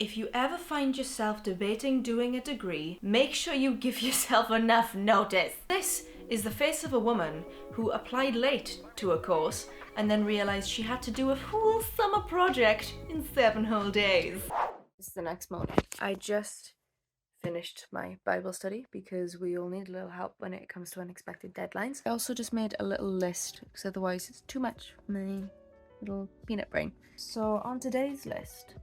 If you ever find yourself debating doing a degree, make sure you give yourself enough notice. This is the face of a woman who applied late to a course and then realised she had to do a full summer project in 7 whole days. It's the next morning. I just finished my Bible study because we all need a little help when it comes to unexpected deadlines. I also just made a little list because otherwise it's too much for my little peanut brain. So on today's list,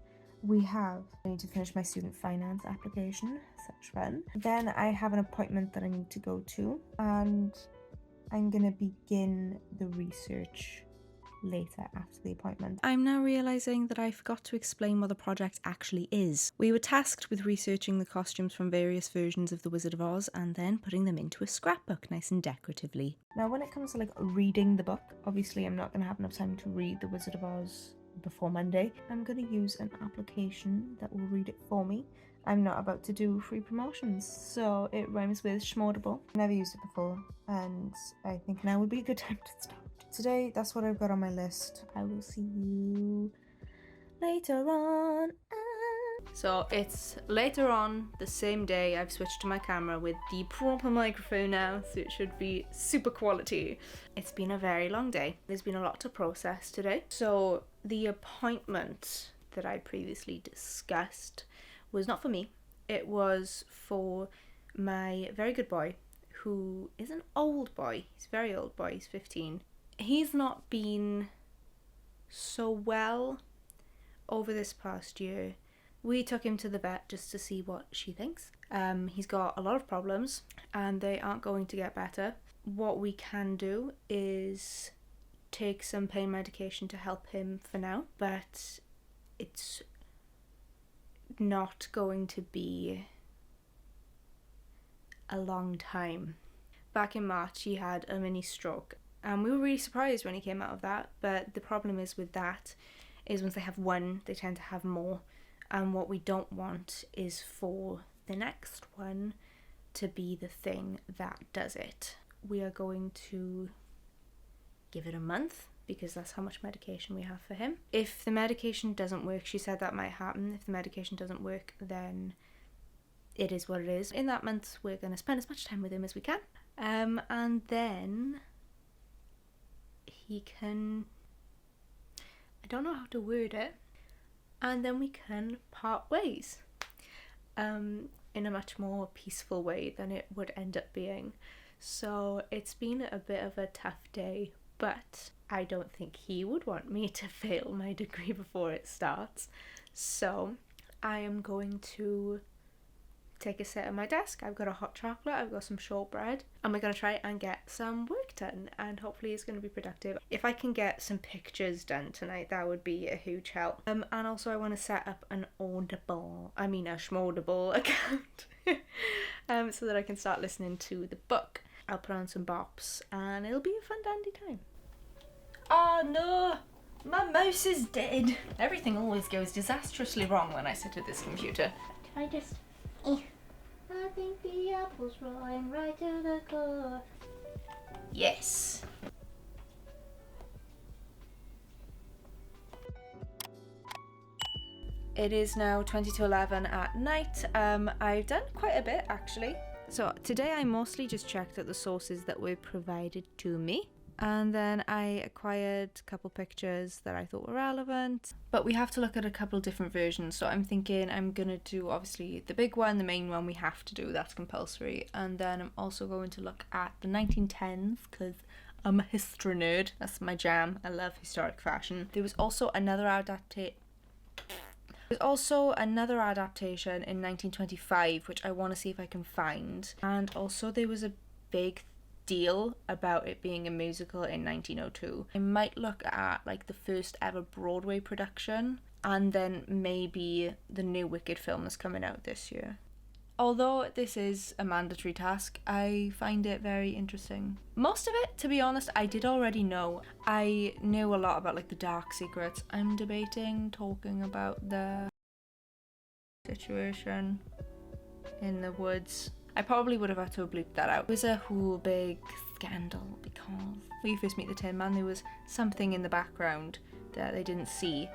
I need to finish my student finance application, such fun. Then I have an appointment that I need to go to, and I'm gonna begin the research later after the appointment. I'm now realising that I forgot to explain what the project actually is. We were tasked with researching the costumes from various versions of The Wizard of Oz and then putting them into a scrapbook nice and decoratively. Now when it comes to reading the book, obviously I'm not going to have enough time to read The Wizard of Oz before Monday. I'm going to use an application that will read it for me. I'm not about to do free promotions, so it rhymes with schmordable. Never used it before, and I think now would be a good time to start. Today, that's what I've got on my list. I will see you later on. So it's later on the same day. I've switched to my camera with the proper microphone now, so it should be super quality. It's been a very long day. There's been a lot to process today. So the appointment that I previously discussed was not for me. It was for my very good boy, who is an old boy. He's a very old boy. He's 15. He's not been so well over this past year. We took him to the vet just to see what she thinks. He's got a lot of problems and they aren't going to get better. What we can do is take some pain medication to help him for now, but it's not going to be a long time. Back in March, he had a mini stroke. And we were really surprised when he came out of that, but the problem is with that is once they have one, they tend to have more. And what we don't want is for the next one to be the thing that does it. We are going to give it a month because that's how much medication we have for him. If the medication doesn't work, she said that might happen. If the medication doesn't work, then it is what it is. In that month, we're going to spend as much time with him as we can. And then he can, I don't know how to word it, and then we can part ways in a much more peaceful way than it would end up being. So it's been a bit of a tough day, but I don't think he would want me to fail my degree before it starts. So I am going to take a sit at my desk. I've got a hot chocolate, I've got some shortbread, and we're going to try and get some work done, and hopefully it's going to be productive. If I can get some pictures done tonight, that would be a huge help. And also I want to set up a schmordable account so that I can start listening to the book. I'll put on some bops and it'll be a fun dandy time. Oh no! My mouse is dead! Everything always goes disastrously wrong when I sit at this computer. Can I just... I think the apple's rolling right to the core. Yes. It is now 20 to 11 at night. I've done quite a bit actually. So today I mostly just checked out the sources that were provided to me. And then I acquired a couple pictures that I thought were relevant. But we have to look at a couple different versions. So I'm thinking I'm going to do obviously the big one, the main one we have to do, that's compulsory. And then I'm also going to look at the 1910s because I'm a history nerd. That's my jam. I love historic fashion. There was also another adaptation in 1925, which I want to see if I can find. And also there was a big deal about it being a musical in 1902. I might look at the first ever Broadway production and then maybe the new Wicked film that's coming out this year. Although this is a mandatory task, I find it very interesting. Most of it, to be honest, I did already know. I knew a lot about the dark secrets. I'm debating talking about the situation in the woods. I probably would have had to have bleeped that out. It was a whole big scandal because when you first meet the Tin Man, there was something in the background that they didn't see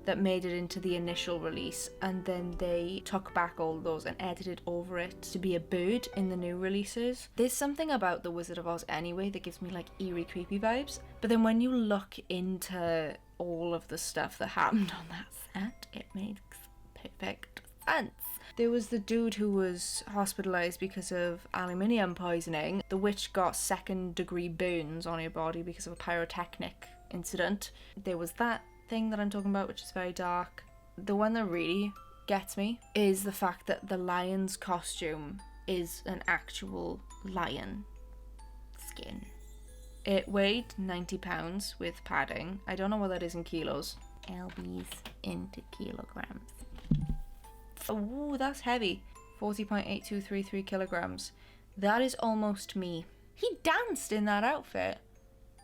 that made it into the initial release, and then they took back all those and edited over it to be a bird in the new releases. There's something about The Wizard of Oz anyway that gives me like eerie, creepy vibes, but then when you look into all of the stuff that happened on that set, it makes perfect sense. There was the dude who was hospitalized because of aluminium poisoning. The witch got second-degree burns on her body because of a pyrotechnic incident. There was that thing that I'm talking about, which is very dark. The one that really gets me is the fact that the lion's costume is an actual lion skin. It weighed 90 pounds with padding. I don't know what that is in kilos. LBs into kilograms. Oh, that's heavy. 40.8233 kilograms. That is almost me. He danced in that outfit.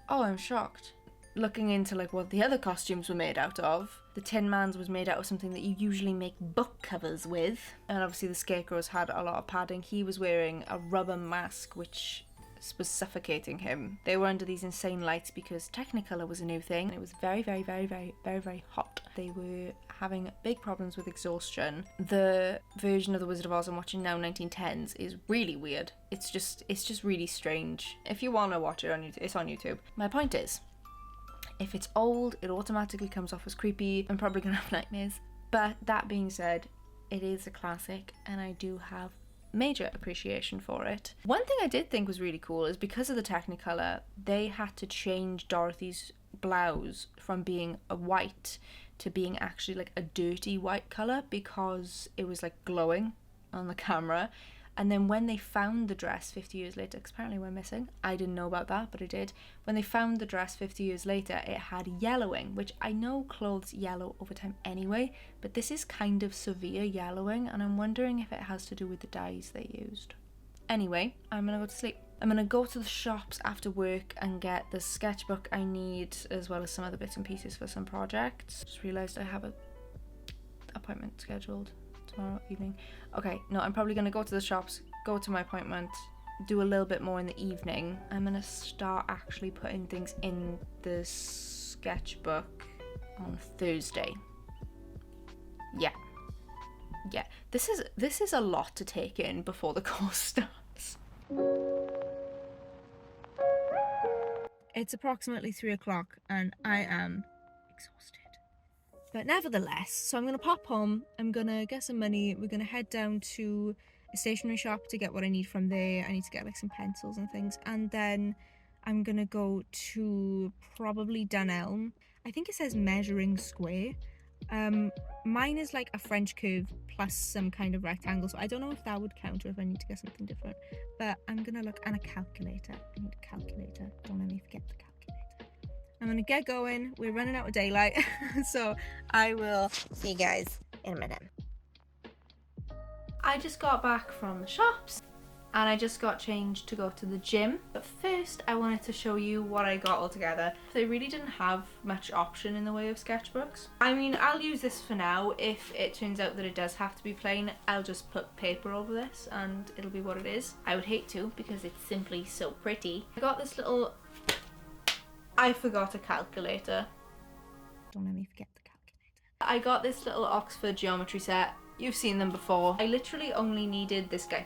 Oh, I'm shocked. Looking into like what the other costumes were made out of, the Tin Man's was made out of something that you usually make book covers with. And obviously the Scarecrow's had a lot of padding. He was wearing a rubber mask, which was suffocating him. They were under these insane lights because Technicolor was a new thing. It was very, very, very, very, very, very hot. They were having big problems with exhaustion. The version of The Wizard of Oz I'm watching now, 1910s, is really weird. It's just really strange. If you want to watch it on YouTube, it's on YouTube. My point is, if it's old, it automatically comes off as creepy. I'm probably gonna have nightmares. But that being said, it is a classic and I do have major appreciation for it. One thing I did think was really cool is because of the Technicolor, they had to change Dorothy's blouse from being a white to being actually like a dirty white colour because it was like glowing on the camera. And then when they found the dress 50 years later, because apparently we're missing, I didn't know about that, but I did. When they found the dress 50 years later, it had yellowing, which I know clothes yellow over time anyway, but this is kind of severe yellowing, and I'm wondering if it has to do with the dyes they used. Anyway, I'm gonna go to sleep. I'm gonna go to the shops after work and get the sketchbook I need, as well as some other bits and pieces for some projects. Just realised I have an appointment scheduled tomorrow evening. Okay, no, I'm probably gonna go to the shops, go to my appointment, do a little bit more in the evening. I'm gonna start actually putting things in the sketchbook on Thursday. Yeah. This is a lot to take in before the course starts. It's approximately 3 o'clock and I am exhausted. But nevertheless, so I'm going to pop home, I'm going to get some money, we're going to head down to a stationery shop to get what I need from there. I need to get like some pencils and things, and then I'm going to go to probably Dunelm. I think it says Measuring Square. Mine is like a French curve plus some kind of rectangle, so I don't know if that would count or if I need to get something different. But I'm going to look, and a calculator. I need a calculator, don't let me forget the calculator. I'm gonna get going. We're running out of daylight, so I will see you guys in a minute. I just got back from the shops and I just got changed to go to the gym. But first I wanted to show you what I got all together. They really didn't have much option in the way of sketchbooks. I mean, I'll use this for now. If it turns out that it does have to be plain, I'll just put paper over this and it'll be what it is. I would hate to because it's simply so pretty. I got this little... I forgot a calculator. Don't let me forget the calculator. I got this little Oxford geometry set. You've seen them before. I literally only needed this guy.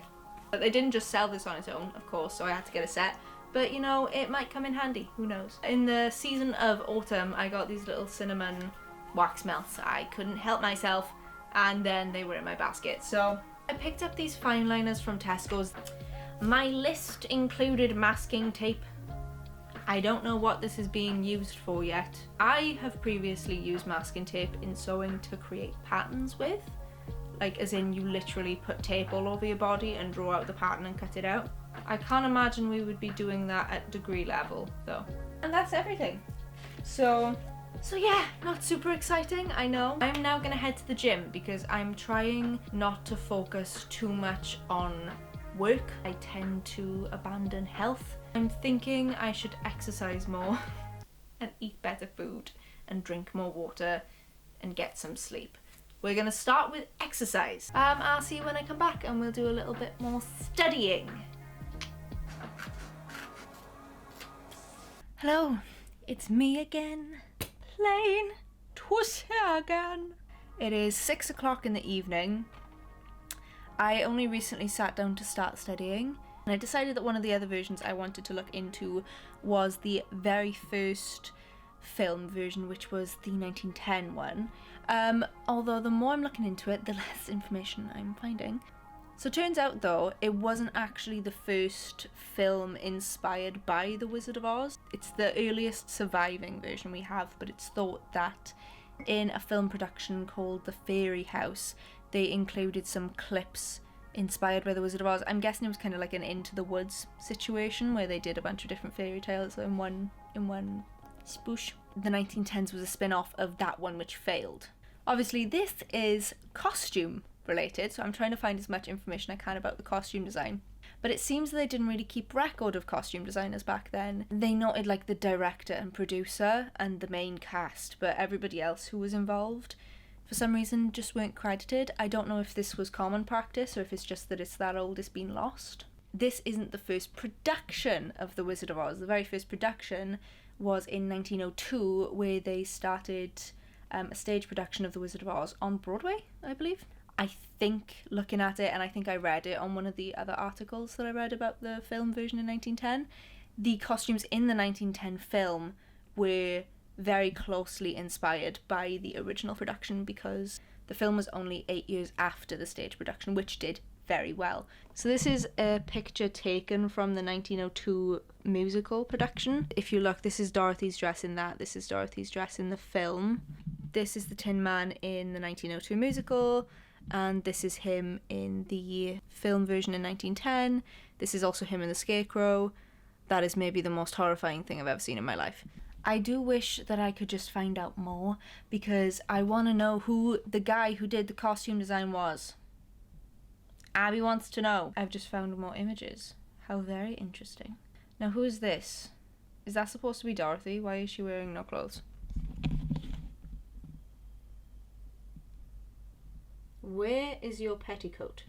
But they didn't just sell this on its own, of course, so I had to get a set. But you know, it might come in handy, who knows. In the season of autumn, I got these little cinnamon wax melts. I couldn't help myself, and then they were in my basket. So I picked up these fine liners from Tesco's. My list included masking tape. I don't know what this is being used for yet. I have previously used masking tape in sewing to create patterns with. Like, as in you literally put tape all over your body and draw out the pattern and cut it out. I can't imagine we would be doing that at degree level though. And that's everything. So yeah, not super exciting, I know. I'm now gonna head to the gym because I'm trying not to focus too much on work. I tend to abandon health. I'm thinking I should exercise more and eat better food and drink more water and get some sleep. We're gonna start with exercise. I'll see you when I come back and we'll do a little bit more studying. Hello, it's me again, playing 12 was here again. It is 6 o'clock in the evening. I only recently sat down to start studying, and I decided that one of the other versions I wanted to look into was the very first film version, which was the 1910 one. Although the more I'm looking into it, the less information I'm finding. So it turns out though, it wasn't actually the first film inspired by The Wizard of Oz. It's the earliest surviving version we have, but it's thought that in a film production called The Fairy House, they included some clips inspired by The Wizard of Oz. I'm guessing it was kind of like an Into the Woods situation where they did a bunch of different fairy tales in one spoosh. The 1910s was a spin-off of that one which failed. Obviously this is costume related, so I'm trying to find as much information I can about the costume design. But it seems that they didn't really keep record of costume designers back then. They noted like the director and producer and the main cast, but everybody else who was involved for some reason just weren't credited. I don't know if this was common practice or if it's just that it's that old it's been lost. This isn't the first production of The Wizard of Oz. The very first production was in 1902, where they started a stage production of The Wizard of Oz on Broadway, I believe. I think, looking at it, and I think I read it on one of the other articles that I read about the film version in 1910, the costumes in the 1910 film were very closely inspired by the original production, because the film was only 8 years after the stage production, which did very well. So this is a picture taken from the 1902 musical production. If you look, this is Dorothy's dress in that, this is Dorothy's dress in the film. This is the Tin Man in the 1902 musical, and this is him in the film version in 1910. This is also him in the Scarecrow. That is maybe the most horrifying thing I've ever seen in my life. I do wish that I could just find out more, because I want to know who the guy who did the costume design was. Abby wants to know. I've just found more images. How very interesting. Now who is this? Is that supposed to be Dorothy? Why is she wearing no clothes? Where is your petticoat?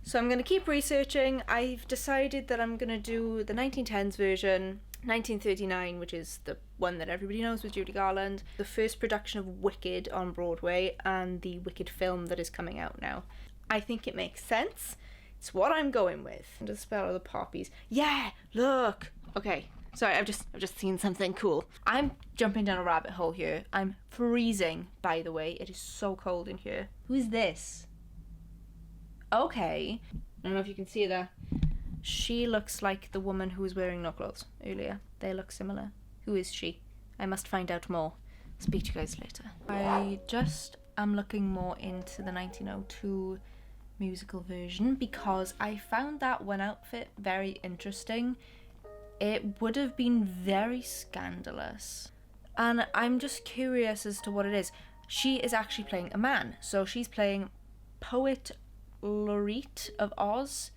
So I'm going to keep researching. I've decided that I'm going to do the 1910s version, 1939, which is the one that everybody knows with Judy Garland, the first production of Wicked on Broadway, and the Wicked film that is coming out now. I think it makes sense. It's what I'm going with. And the spell of the poppies. Yeah, look. Okay, sorry, I've just seen something cool. I'm jumping down a rabbit hole here. I'm freezing, by the way. It is so cold in here. Who is this? Okay. I don't know if you can see that. She looks like the woman who was wearing no clothes earlier. They look similar. Who is she? I must find out more. Speak to you guys later. I just am looking more into the 1902 musical version because I found that one outfit very interesting. It would have been very scandalous. And I'm just curious as to what it is. She is actually playing a man. So she's playing Poet Laureate of Oz,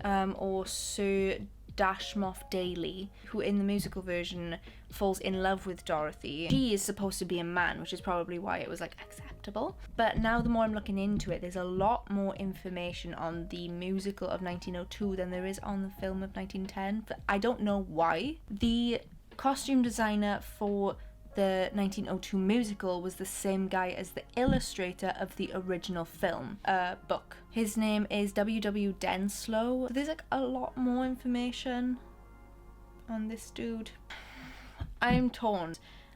or Sir Dashmoff Daly, who in the musical version falls in love with Dorothy. She is supposed to be a man, which is probably why it was like acceptable. But now the more I'm looking into it, there's a lot more information on the musical of 1902 than there is on the film of 1910. But I don't know why. The costume designer for the 1902 musical was the same guy as the illustrator of the original film book. His name is W.W. Denslow. There's like a lot more information on this dude. I'm torn.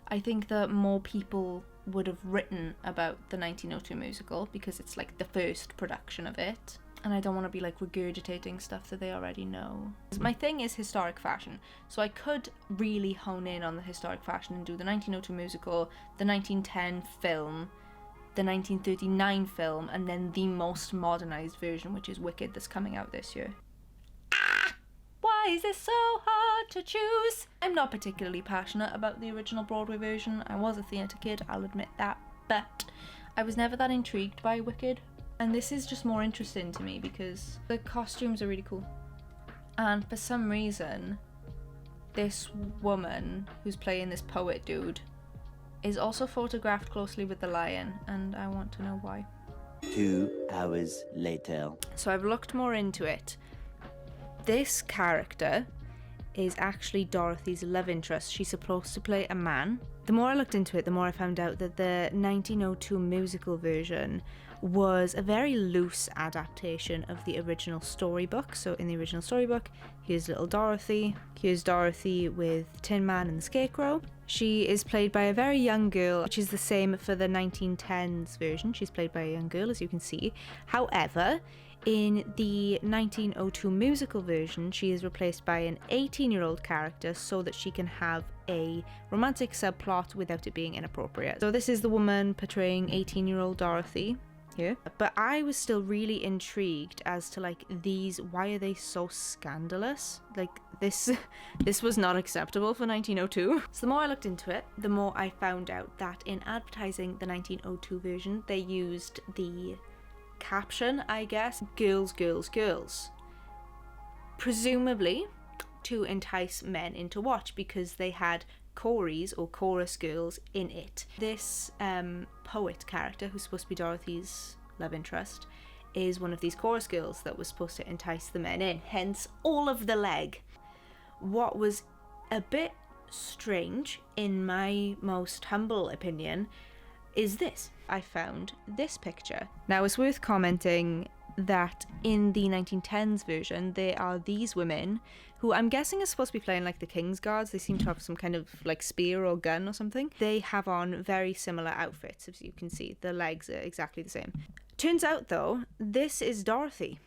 I think that more people would have written about the 1902 musical because it's like the first production of it. And I don't want to be like regurgitating stuff that they already know. My thing is historic fashion, so I could really hone in on the historic fashion and do the 1902 musical, the 1910 film, the 1939 film, and then the most modernized version, which is Wicked, that's coming out this year. Why is it so hard to choose? I'm not particularly passionate about the original Broadway version. I was a theatre kid, I'll admit that, but I was never that intrigued by Wicked. And this is just more interesting to me because the costumes are really cool. And for some reason, this woman who's playing this poet dude is also photographed closely with the lion, and I want to know why. 2 hours later. So I've looked more into it. This character is actually Dorothy's love interest. She's supposed to play a man, The more I looked into it, the more I found out that the 1902 musical version was a very loose adaptation of the original storybook. So in the original storybook, here's little Dorothy. Here's Dorothy with Tin Man and the Scarecrow. She is played by a very young girl, which is the same for the 1910s version. She's played by a young girl, as you can see. However, in the 1902 musical version, she is replaced by an 18-year-old character so that she can have a romantic subplot without it being inappropriate. So this is the woman portraying 18-year-old Dorothy here. But I was still really intrigued as to like these, why are they so scandalous? Like this was not acceptable for 1902. So the more I looked into it, the more I found out that in advertising the 1902 version, they used the caption, I guess, girls, girls, girls, presumably to entice men into watch because they had chories or chorus girls in it. This poet character, who's supposed to be Dorothy's love interest, is one of these chorus girls that was supposed to entice the men in, hence all of the leg. What was a bit strange, in my most humble opinion, is this. I found this picture. Now it's worth commenting that in the 1910s version, there are these women who I'm guessing are supposed to be playing like the King's Guards. They seem to have some kind of like spear or gun or something. They have on very similar outfits, as you can see. The legs are exactly the same. Turns out though, this is Dorothy.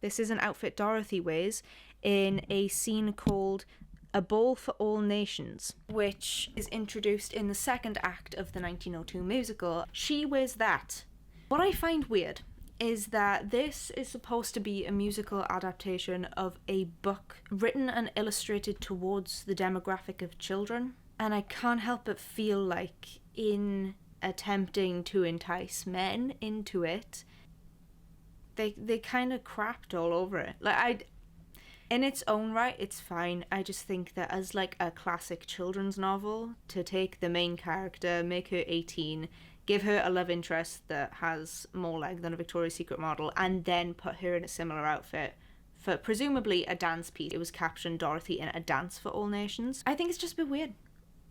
This is an outfit Dorothy wears in a scene called A Ball for All Nations, which is introduced in the second act of the 1902 musical. She wears that. What I find weird is that this is supposed to be a musical adaptation of a book written and illustrated towards the demographic of children. And I can't help but feel like in attempting to entice men into it, they kind of crapped all over it. Like in its own right, it's fine. I just think that as like a classic children's novel, to take the main character, make her 18, give her a love interest that has more leg than a Victoria's Secret model, and then put her in a similar outfit for presumably a dance piece. It was captioned Dorothy in a dance for all nations. I think it's just a bit weird.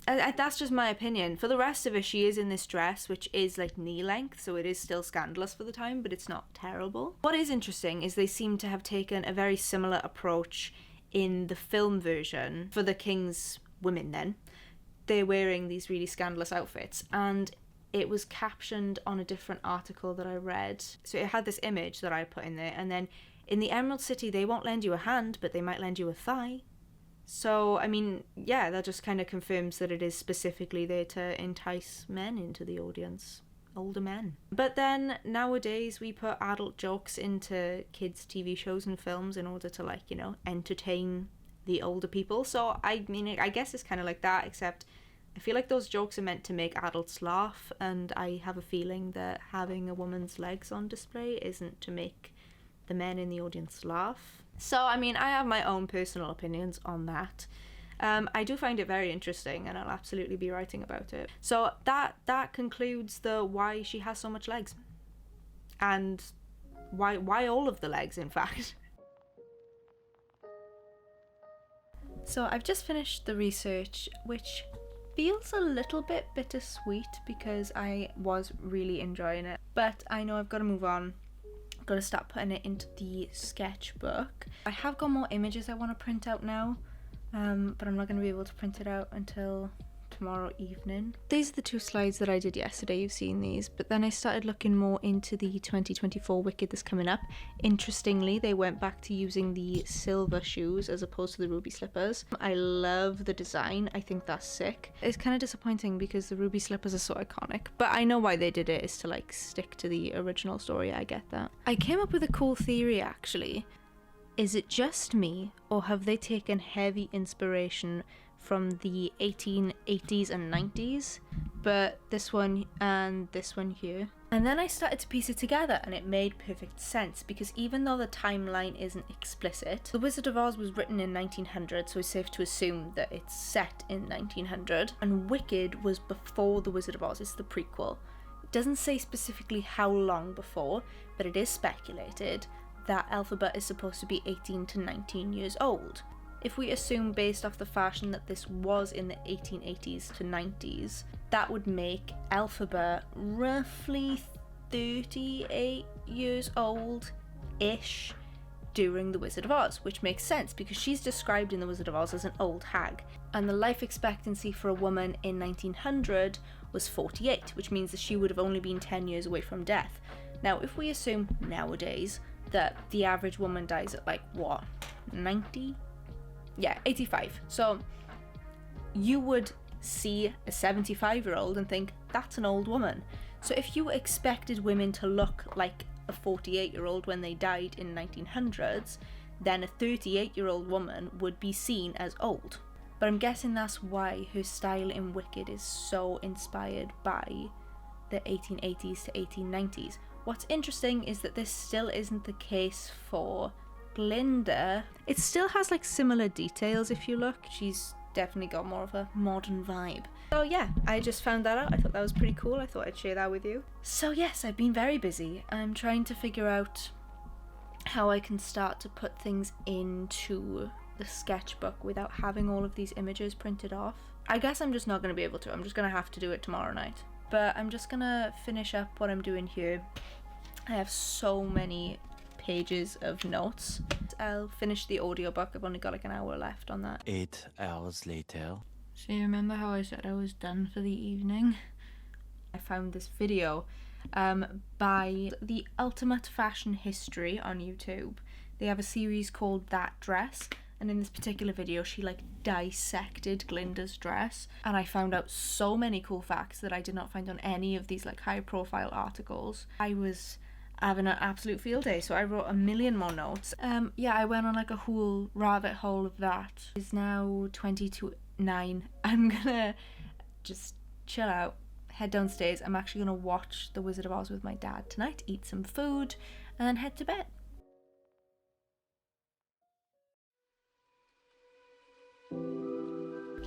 That's just my opinion. For the rest of it, she is in this dress, which is like knee length, so it is still scandalous for the time, but it's not terrible. What is interesting is they seem to have taken a very similar approach in the film version for the King's women then. They're wearing these really scandalous outfits, and it was captioned on a different article that I read. So it had this image that I put in there, and then in the Emerald City, they won't lend you a hand, but they might lend you a thigh. So, I mean, yeah, that just kind of confirms that it is specifically there to entice men into the audience. Older men. But then, nowadays, we put adult jokes into kids' TV shows and films in order to, like, you know, entertain the older people. So, I mean, I guess it's kind of like that, except I feel like those jokes are meant to make adults laugh, and I have a feeling that having a woman's legs on display isn't to make the men in the audience laugh. So, I mean, I have my own personal opinions on that. I do find it very interesting, and I'll absolutely be writing about it. So that concludes the why she has so much legs, and why all of the legs, in fact. So I've just finished the research, which feels a little bit bittersweet because I was really enjoying it, but I know I've got to move on. Got to start putting it into the sketchbook. I have got more images I want to print out now, but I'm not going to be able to print it out until tomorrow evening. These are the two slides that I did yesterday, you've seen these, but then I started looking more into the 2024 Wicked that's coming up. Interestingly, they went back to using the silver shoes as opposed to the ruby slippers. I love the design, I think that's sick. It's kind of disappointing because the ruby slippers are so iconic, but I know why they did it is to like stick to the original story. I get that. I came up with a cool theory actually. Is it just me, or have they taken heavy inspiration from the 1880s and 90s, but this one and this one here? And then I started to piece it together, and it made perfect sense, because even though the timeline isn't explicit, The Wizard of Oz was written in 1900, so it's safe to assume that it's set in 1900, and Wicked was before The Wizard of Oz. It's the prequel. It doesn't say specifically how long before, but it is speculated that Elphaba is supposed to be 18 to 19 years old. If we assume based off the fashion that this was in the 1880s to 90s, that would make Elphaba roughly 38 years old-ish during The Wizard of Oz, which makes sense because she's described in The Wizard of Oz as an old hag. And the life expectancy for a woman in 1900 was 48, which means that she would have only been 10 years away from death. Now, if we assume nowadays that the average woman dies at like, what, 90? Yeah, 85. So you would see a 75-year-old and think, that's an old woman. So if you expected women to look like a 48-year-old when they died in 1900s, then a 38-year-old woman would be seen as old. But I'm guessing that's why her style in Wicked is so inspired by the 1880s to 1890s. What's interesting is that this still isn't the case for Glinda. It still has like similar details if you look. She's definitely got more of a modern vibe. So yeah, I just found that out. I thought that was pretty cool. I thought I'd share that with you. So yes, I've been very busy. I'm trying to figure out how I can start to put things into the sketchbook without having all of these images printed off. I guess I'm just not going to be able to. I'm just going to have to do it tomorrow night. But I'm just going to finish up what I'm doing here. I have so many pages of notes. I'll finish the audiobook. I've only got like an hour left on that. 8 hours later. So you remember how I said I was done for the evening? I found this video by The Ultimate Fashion History on YouTube. They have a series called That Dress, and in this particular video she like dissected Glinda's dress, and I found out so many cool facts that I did not find on any of these like high profile articles. I was having an absolute field day, so I wrote a million more notes. Yeah, I went on like a whole rabbit hole of that. It's now 20 to 9. I'm gonna just chill out, head downstairs. I'm actually gonna watch The Wizard of Oz with my dad tonight, eat some food, and then head to bed.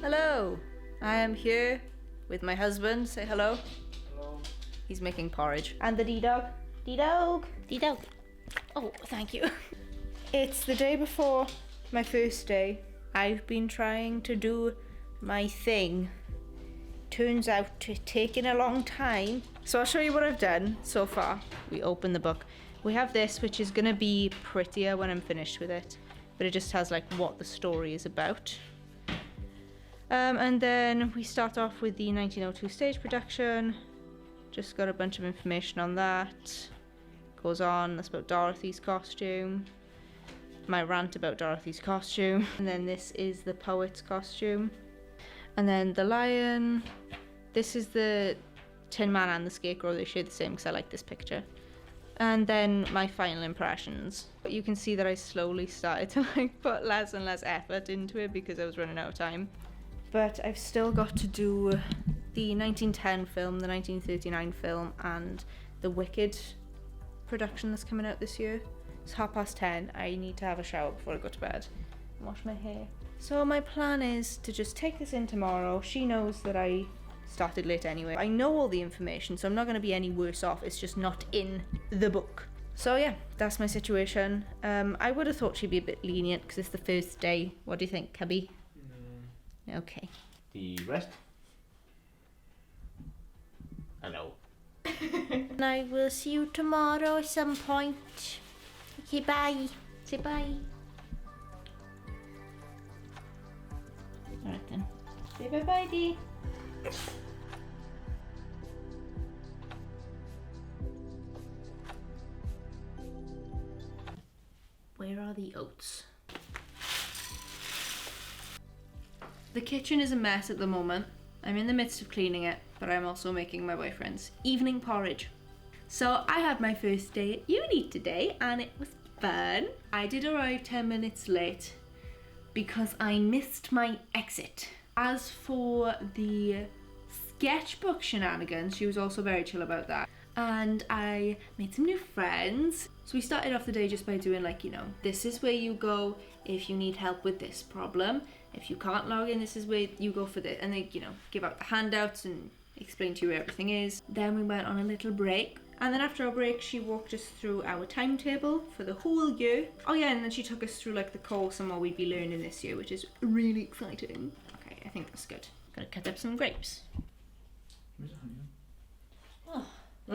Hello, I am here with my husband. Say hello. Hello. He's making porridge. And the D-Dog. D-Dog. D-Dog. Oh, thank you. It's the day before my first day. I've been trying to do my thing. Turns out to taking a long time. So I'll show you what I've done so far. We open the book. We have this, which is gonna be prettier when I'm finished with it. But it just has like what the story is about. And then we start off with the 1902 stage production. Just got a bunch of information on that. Goes on, that's about Dorothy's costume. My rant about Dorothy's costume. And then this is the poet's costume. And then the lion. This is the Tin Man and the Scarecrow. They share the same because I like this picture. And then my final impressions. But you can see that I slowly started to like put less and less effort into it because I was running out of time. But I've still got to do the 1910 film, the 1939 film, and the Wicked production that's coming out this year. It's 10:30. I need to have a shower before I go to bed and wash my hair. So my plan is to just take this in tomorrow. She knows that I started late anyway. I know all the information, so I'm not going to be any worse off. It's just not in the book. So yeah, that's my situation. I would have thought she'd be a bit lenient because it's the first day. What do you think, Cubby? Okay. The rest? Hello. And I will see you tomorrow at some point. Okay, bye. Say bye. Alright then. Say bye-bye, Dee. Where are the oats? The kitchen is a mess at the moment. I'm in the midst of cleaning it, but I'm also making my boyfriend's evening porridge. So I had my first day at uni today and it was fun. I did arrive 10 minutes late because I missed my exit. As for the sketchbook shenanigans, she was also very chill about that. And I made some new friends. So we started off the day just by doing like, you know, this is where you go if you need help with this problem. If you can't log in, this is where you go for this. And they, you know, give out the handouts and explain to you where everything is. Then we went on a little break And then after our break, she walked us through our timetable for the whole year. Oh yeah, and then she took us through like the course and what we'd be learning this year, which is really exciting. Okay, I think that's good. Gotta cut up some grapes. Oh,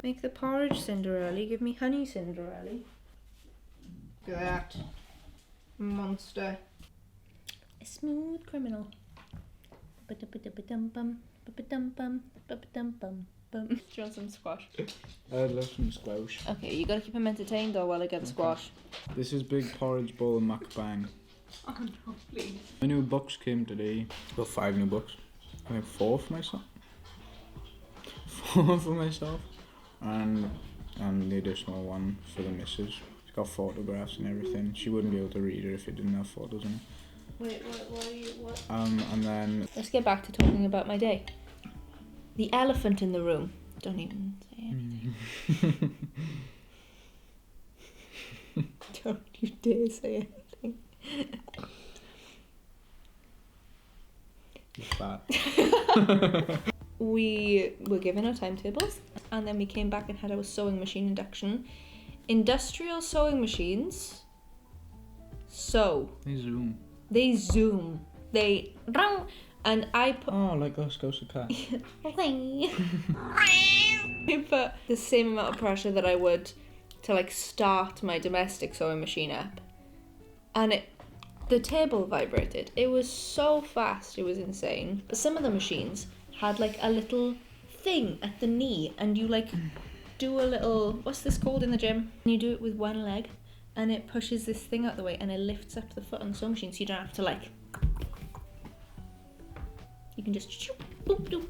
make the porridge, Cinderella. Give me honey, Cinderella. Look at that. Monster. A smooth criminal. Ba-da-ba-da-ba-dum-bum, ba-ba-dum-bum, ba-ba-dum-bum. Do you want some squash? I'd love some squash. Okay, you gotta keep him entertained though while I get the squash. This is Big Porridge Bowl and Mukbang. Oh no, please. My new books came today. Got 5 new books. I have 4 for myself. 4 for myself. And the additional one for the missus. It's got photographs and everything. She wouldn't be able to read it if it didn't have photos in it. Wait, what? And then... Let's get back to talking about my day. The elephant in the room. Don't even say anything. Don't you dare say anything. You're fat. We were given our timetables and then we came back and had our sewing machine induction. Industrial sewing machines sew. They zoom. They and I put like us goes to cat. I put the same amount of pressure that I would to like start my domestic sewing machine up, and the table vibrated. It was so fast, it was insane. But some of the machines had like a little thing at the knee, and you like do a little, what's this called in the gym? And you do it with one leg, and it pushes this thing out the way, and it lifts up the foot on the sewing machine, so you don't have to like. You can just choop, boop, doop,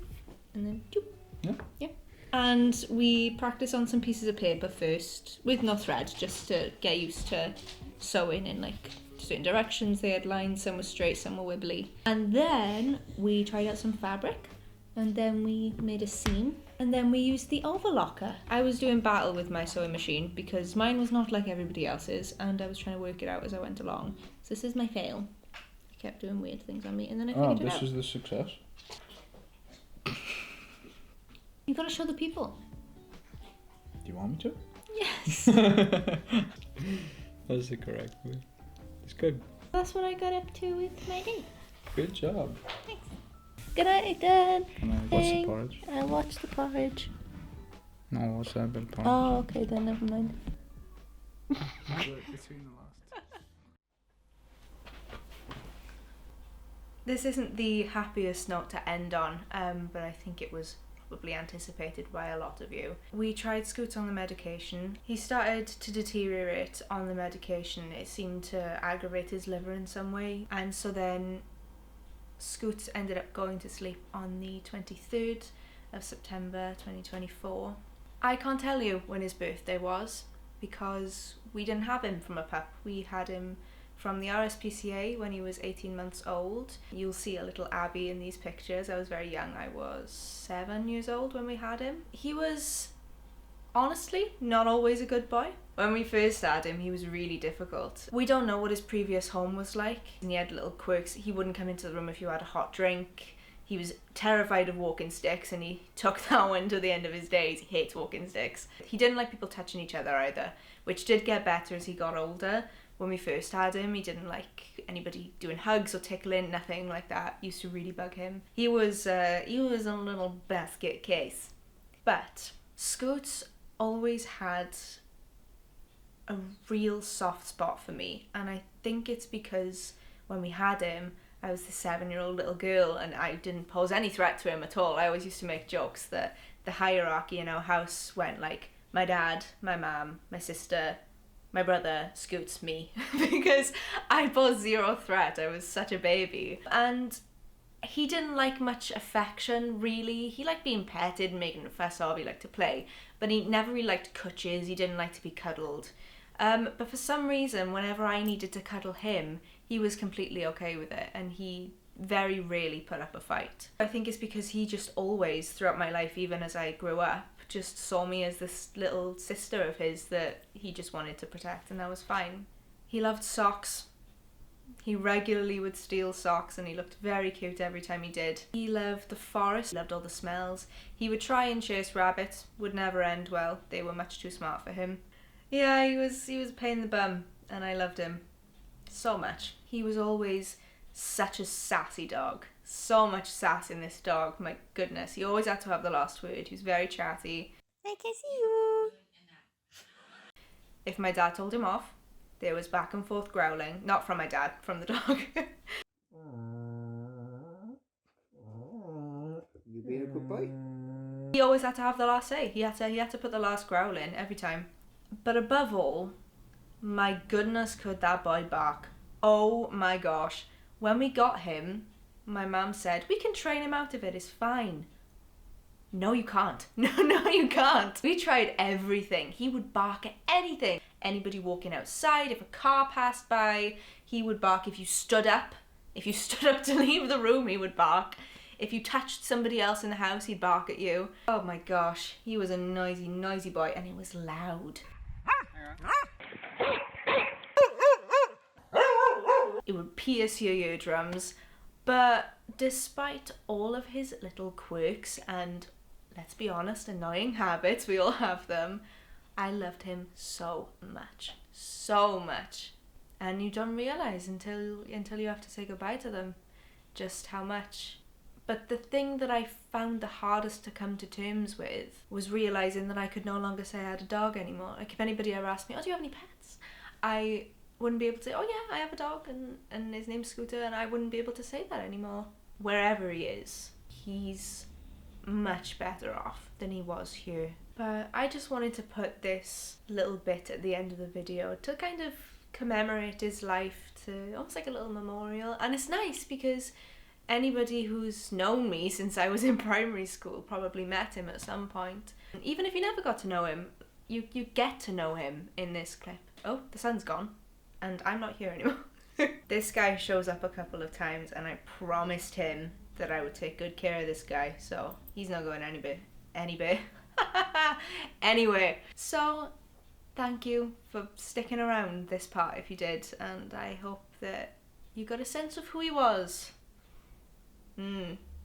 and then choop. Yeah. And we practice on some pieces of paper first, with no thread, just to get used to sewing in like certain directions. They had lines, some were straight, some were wibbly. And then we tried out some fabric, and then we made a seam, and then we used the overlocker. I was doing battle with my sewing machine because mine was not like everybody else's, and I was trying to work it out as I went along. So this is my fail. I kept doing weird things on me, and then I figured it out. This is the success. You gotta show the people. Do you want me to? Yes. That's the correct way. It's good. That's what I got up to with my day. Good job. Thanks. Good night, Dad. What's the porridge? I watched the porridge. No, what's that bit porridge? Oh, okay, then never mind. Between the last. This isn't the happiest note to end on, but I think it was probably anticipated by a lot of you. We tried Scoot on the medication. He started to deteriorate on the medication. It seemed to aggravate his liver in some way, and so then Scoot ended up going to sleep on the 23rd of September 2024. I can't tell you when his birthday was because we didn't have him from a pup. We had him from the RSPCA when he was 18 months old. You'll see a little Abby in these pictures. I was very young. I was 7 years old when we had him. He was honestly not always a good boy. When we first had him, he was really difficult. We don't know what his previous home was like. And he had little quirks. He wouldn't come into the room if you had a hot drink. He was terrified of walking sticks, and he took that one to the end of his days. He hates walking sticks. He didn't like people touching each other either, which did get better as he got older. When we first had him, he didn't like anybody doing hugs or tickling, nothing like that. Used to really bug him. He was a little basket case. But Scoots always had a real soft spot for me, and I think it's because when we had him, I was the 7-year-old little girl and I didn't pose any threat to him at all. I always used to make jokes that the hierarchy in our house went like my dad, my mum, my sister, my brother, Scoots, me, because I posed zero threat. I was such a baby. And he didn't like much affection, really. He liked being petted and making a fuss of. He liked to play, but he never really liked cooches. He didn't like to be cuddled. But for some reason, whenever I needed to cuddle him, he was completely okay with it, and he very rarely put up a fight. I think it's because he just always, throughout my life, even as I grew up, just saw me as this little sister of his that he just wanted to protect, and that was fine. He loved socks. He regularly would steal socks and he looked very cute every time he did. He loved the forest, loved all the smells. He would try and chase rabbits, would never end well. They were much too smart for him. Yeah, he was a pain in the bum and I loved him so much. He was always such a sassy dog. So much sass in this dog, my goodness. He always had to have the last word. He was very chatty. I can see you. If my dad told him off, there was back and forth growling. Not from my dad, from the dog. You being a good boy? He always had to have the last say. He had to put the last growl in every time. But above all, my goodness, could that boy bark. Oh my gosh. When we got him, my mum said, we can train him out of it, it's fine. No, you can't. No, you can't. We tried everything. He would bark at anything. Anybody walking outside, if a car passed by, he would bark. If you stood up to leave the room, he would bark. If you touched somebody else in the house, he'd bark at you. Oh my gosh, he was a noisy, noisy boy, and it was loud. It would pierce your eardrums. But despite all of his little quirks and, let's be honest, annoying habits, we all have them, I loved him so much. So much. And you don't realise until you have to say goodbye to them just how much. But the thing that I found the hardest to come to terms with was realising that I could no longer say I had a dog anymore. Like if anybody ever asked me, oh, do you have any pets? I wouldn't be able to say, oh yeah, I have a dog and his name's Scooter, and I wouldn't be able to say that anymore. Wherever he is, he's much better off than he was here. But I just wanted to put this little bit at the end of the video to kind of commemorate his life, to almost like a little memorial. And it's nice because anybody who's known me since I was in primary school probably met him at some point. And even if you never got to know him, you get to know him in this clip. Oh, the sun's gone. And I'm not here anymore. This guy shows up a couple of times and I promised him that I would take good care of this guy, so he's not going anywhere. Anyway, so thank you for sticking around this part if you did, and I hope that you got a sense of who he was.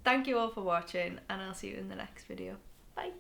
Thank you all for watching, and I'll see you in the next video. Bye.